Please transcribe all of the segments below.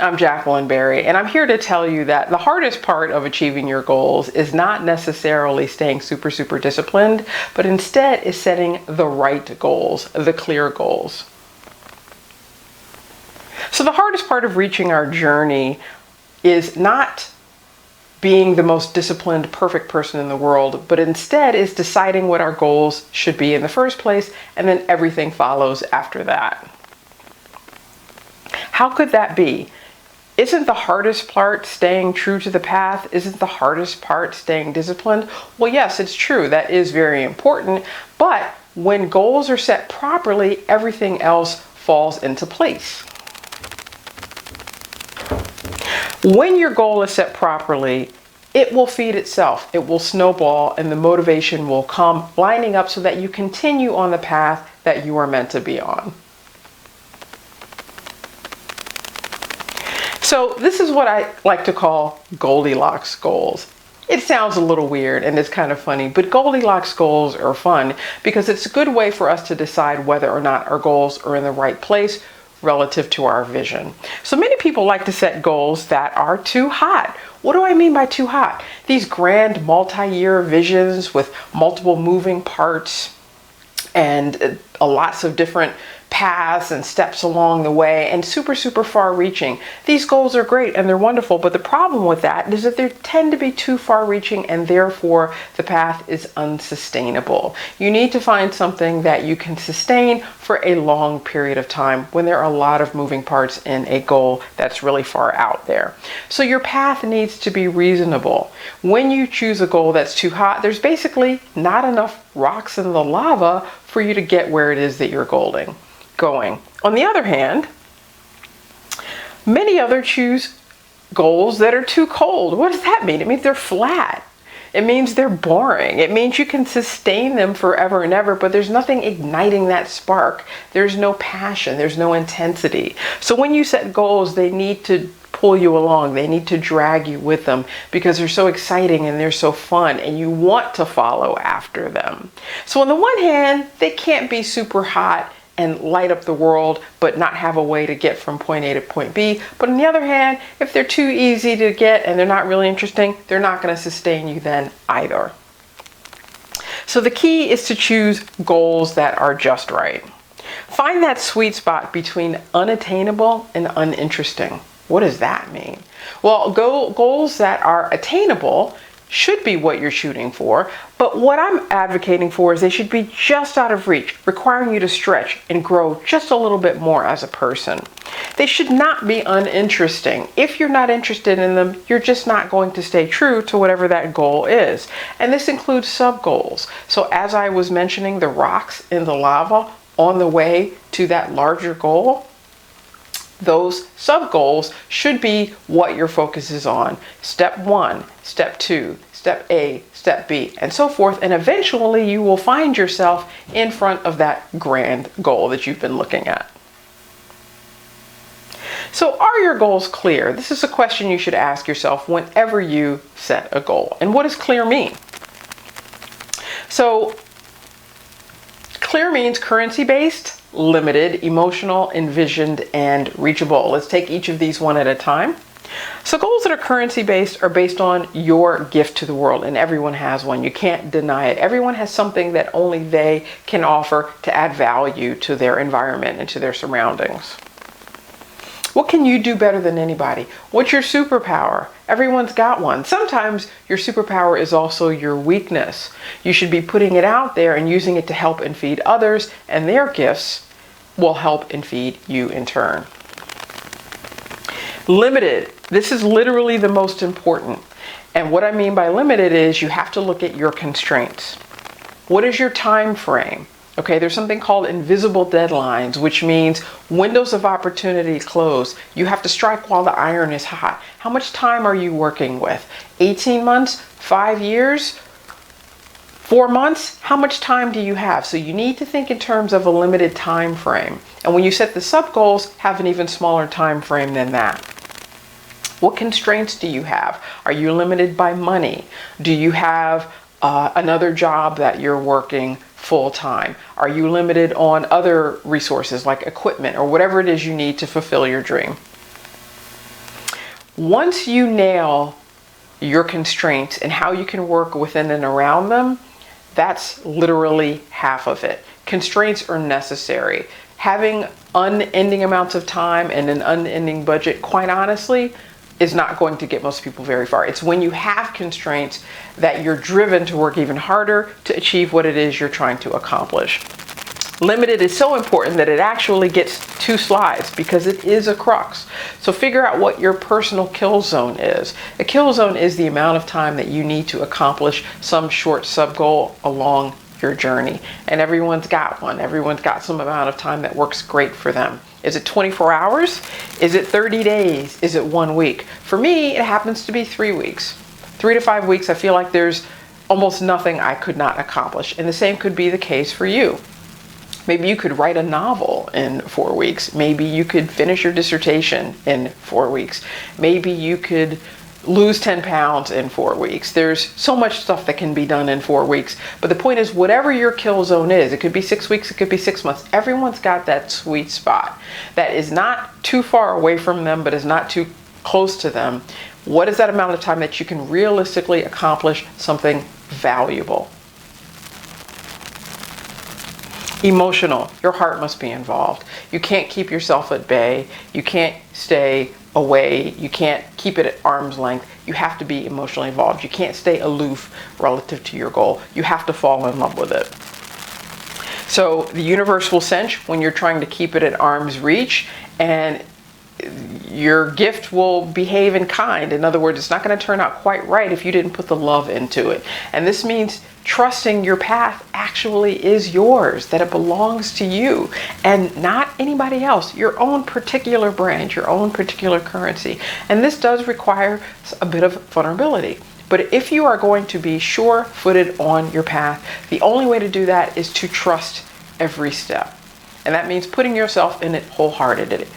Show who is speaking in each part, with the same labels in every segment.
Speaker 1: I'm Jacqueline Berry, and I'm here to tell you that the hardest part of achieving your goals is not necessarily staying super disciplined, but instead is setting the right goals, the clear goals. So the hardest part of reaching our journey is not being the most disciplined, perfect person in the world, but instead is deciding what our goals should be in the first place, and then everything follows after that. How could that be? Isn't the hardest part staying true to the path? Isn't the hardest part staying disciplined? Well, yes, it's true. That is very important. But when goals are set properly, everything else falls into place. When your goal is set properly, it will feed itself. It will snowball, and the motivation will come lining up so that you continue on the path that you are meant to be on. So this is what I like to call Goldilocks goals. It sounds a little weird and it's kind of funny, but Goldilocks goals are fun because it's a good way for us to decide whether or not our goals are in the right place relative to our vision. So many people like to set goals that are too hot. What do I mean by too hot? These grand multi-year visions with multiple moving parts and lots of different paths and steps along the way, and super far reaching. These goals are great and they're wonderful, but the problem with that is that they tend to be too far reaching, and therefore the path is unsustainable. You need to find something that you can sustain for a long period of time when there are a lot of moving parts in a goal that's really far out there. So your path needs to be reasonable. When you choose a goal that's too hot, there's basically not enough rocks in the lava for you to get where it is that you're going. On the other hand, many others choose goals that are too cold. What does that mean? It means they're flat. It means they're boring. It means you can sustain them forever and ever, but there's nothing igniting that spark. There's no passion. There's no intensity. So when you set goals, they need to pull you along. They need to drag you with them because they're so exciting and they're so fun and you want to follow after them. So on the one hand, they can't be super hot and light up the world, but not have a way to get from point A to point B. But on the other hand, if they're too easy to get and they're not really interesting, they're not going to sustain you then either. So the key is to choose goals that are just right. Find that sweet spot between unattainable and uninteresting. What does that mean? Well, goals that are attainable should be what you're shooting for, but what I'm advocating for is they should be just out of reach, requiring you to stretch and grow just a little bit more as a person. They should not be uninteresting. If you're not interested in them, you're just not going to stay true to whatever that goal is. And this includes sub-goals. So as I was mentioning, the rocks in the lava on the way to that larger goal, those sub-goals should be what your focus is on. Step 1, step 2, step A, step B, and so forth. And eventually you will find yourself in front of that grand goal that you've been looking at. So are your goals clear? This is a question you should ask yourself whenever you set a goal. And what does clear mean? So clear means currency-based, limited, emotional, envisioned, and reachable. Let's take each of these one at a time. So goals that are currency-based are based on your gift to the world, and everyone has one. You can't deny it. Everyone has something that only they can offer to add value to their environment and to their surroundings. What can you do better than anybody? What's your superpower? Everyone's got one. Sometimes your superpower is also your weakness. You should be putting it out there and using it to help and feed others, and their gifts will help and feed you in turn. Limited. This is literally the most important. And what I mean by limited is you have to look at your constraints. What is your time frame? Okay, there's something called invisible deadlines, which means windows of opportunity close. You have to strike while the iron is hot. How much time are you working with? 18 months? 5 years? 4 months? How much time do you have? So you need to think in terms of a limited time frame. And when you set the sub goals, have an even smaller time frame than that. What constraints do you have? Are you limited by money? Do you have another job that you're working full-time? Are you limited on other resources like equipment or whatever it is you need to fulfill your dream? Once you nail your constraints and how you can work within and around them, that's literally half of it. Constraints are necessary. Having unending amounts of time and an unending budget, quite honestly, is not going to get most people very far. It's when you have constraints that you're driven to work even harder to achieve what it is you're trying to accomplish. Limited is so important that it actually gets 2 slides because it is a crux. So figure out what your personal kill zone is. A kill zone is the amount of time that you need to accomplish some short sub goal along your journey. And everyone's got one. Everyone's got some amount of time that works great for them. Is it 24 hours? Is it 30 days? Is it 1 week? For me, it happens to be 3 weeks. 3 to 5 weeks, I feel like there's almost nothing I could not accomplish. And the same could be the case for you. Maybe you could write a novel in 4 weeks. Maybe you could finish your dissertation in 4 weeks. Maybe you could lose 10 pounds in 4 weeks. There's so much stuff that can be done in 4 weeks. But the point is, whatever your kill zone is, it could be 6 weeks, it could be 6 months. Everyone's got that sweet spot that is not too far away from them, but is not too close to them. What is that amount of time that you can realistically accomplish something valuable? Emotional. Your heart must be involved. You can't keep yourself at bay. You can't stay away. You can't keep it at arm's length. You have to be emotionally involved. You can't stay aloof relative to your goal. You have to fall in love with it. So the universe will sense when you're trying to keep it at arm's reach, and your gift will behave in kind. In other words, it's not going to turn out quite right if you didn't put the love into it. And this means trusting your path actually is yours, that it belongs to you and not anybody else, your own particular brand, your own particular currency. And this does require a bit of vulnerability. But if you are going to be sure-footed on your path, the only way to do that is to trust every step. And that means putting yourself in it wholeheartedly.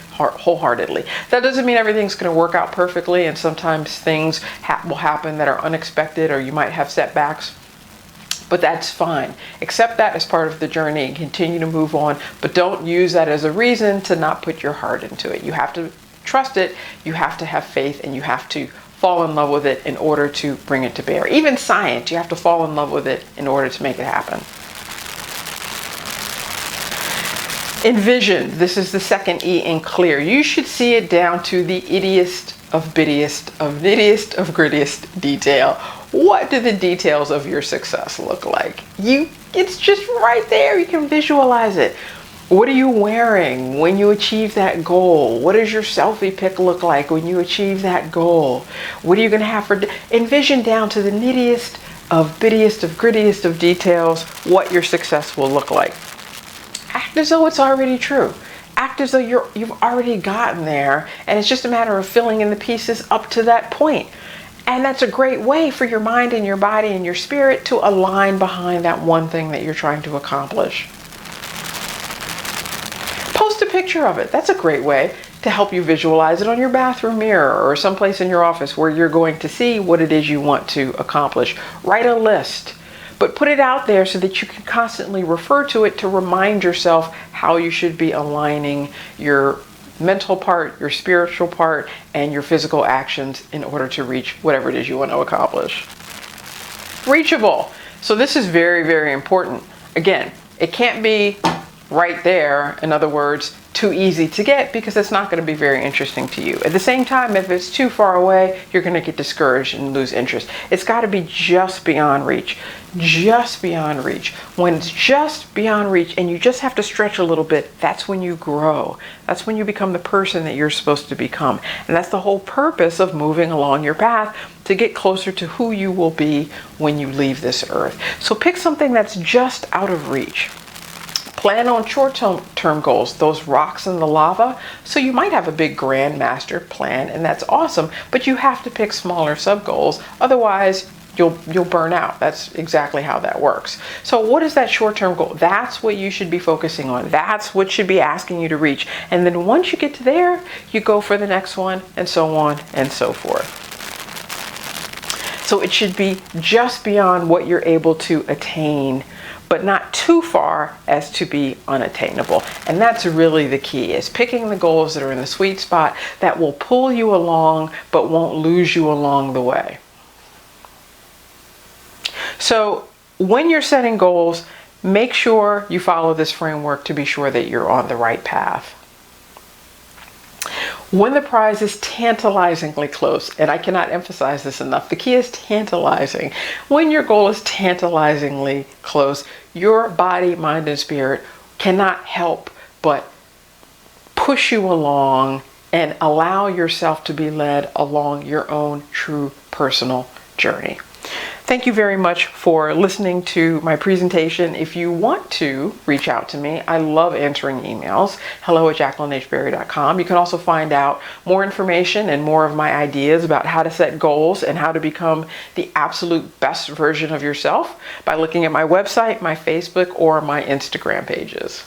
Speaker 1: That doesn't mean everything's going to work out perfectly, and sometimes things will happen that are unexpected, or you might have setbacks. But that's fine. Accept that as part of the journey and continue to move on. But don't use that as a reason to not put your heart into it. You have to trust it, you have to have faith, and you have to fall in love with it in order to bring it to bear. Even science, you have to fall in love with it in order to make it happen. Envision. This is the second E in CLEER. You should see it down to the ittiest of bittiest of nittiest of grittiest detail. What do the details of your success look like? It's just right there. You can visualize it. What are you wearing when you achieve that goal? What does your selfie pic look like when you achieve that goal? What are you going to have for... Envision down to the nittiest of bittiest of grittiest of details what your success will look like. Act as though it's already true. Act as though you've already gotten there, and it's just a matter of filling in the pieces up to that point. And that's a great way for your mind and your body and your spirit to align behind that one thing that you're trying to accomplish. Post a picture of it. That's a great way to help you visualize it on your bathroom mirror or someplace in your office where you're going to see what it is you want to accomplish. Write a list, but put it out there so that you can constantly refer to it to remind yourself how you should be aligning your mental part, your spiritual part, and your physical actions in order to reach whatever it is you want to accomplish. Reachable. So this is very, very important. Again, it can't be right there. In other words, too easy to get, because it's not going to be very interesting to you. At the same time, if it's too far away, you're going to get discouraged and lose interest. It's got to be just beyond reach. Just beyond reach. When it's just beyond reach and you just have to stretch a little bit, that's when you grow. That's when you become the person that you're supposed to become. And that's the whole purpose of moving along your path, to get closer to who you will be when you leave this earth. So pick something that's just out of reach. Plan on short-term goals, those rocks in the lava. So you might have a big grand master plan, and that's awesome, but you have to pick smaller sub-goals. Otherwise, you'll burn out. That's exactly how that works. So what is that short-term goal? That's what you should be focusing on. That's what should be asking you to reach. And then once you get to there, you go for the next one, and so on and so forth. So it should be just beyond what you're able to attain, but not too far as to be unattainable. And that's really the key, is picking the goals that are in the sweet spot that will pull you along but won't lose you along the way. So when you're setting goals, make sure you follow this framework to be sure that you're on the right path. When the prize is tantalizingly close, and I cannot emphasize this enough, the key is tantalizing. When your goal is tantalizingly close, your body, mind, and spirit cannot help but push you along and allow yourself to be led along your own true personal journey. Thank you very much for listening to my presentation. If you want to reach out to me, I love answering emails. hello@jacquelinehberry.com. You can also find out more information and more of my ideas about how to set goals and how to become the absolute best version of yourself by looking at my website, my Facebook, or my Instagram pages.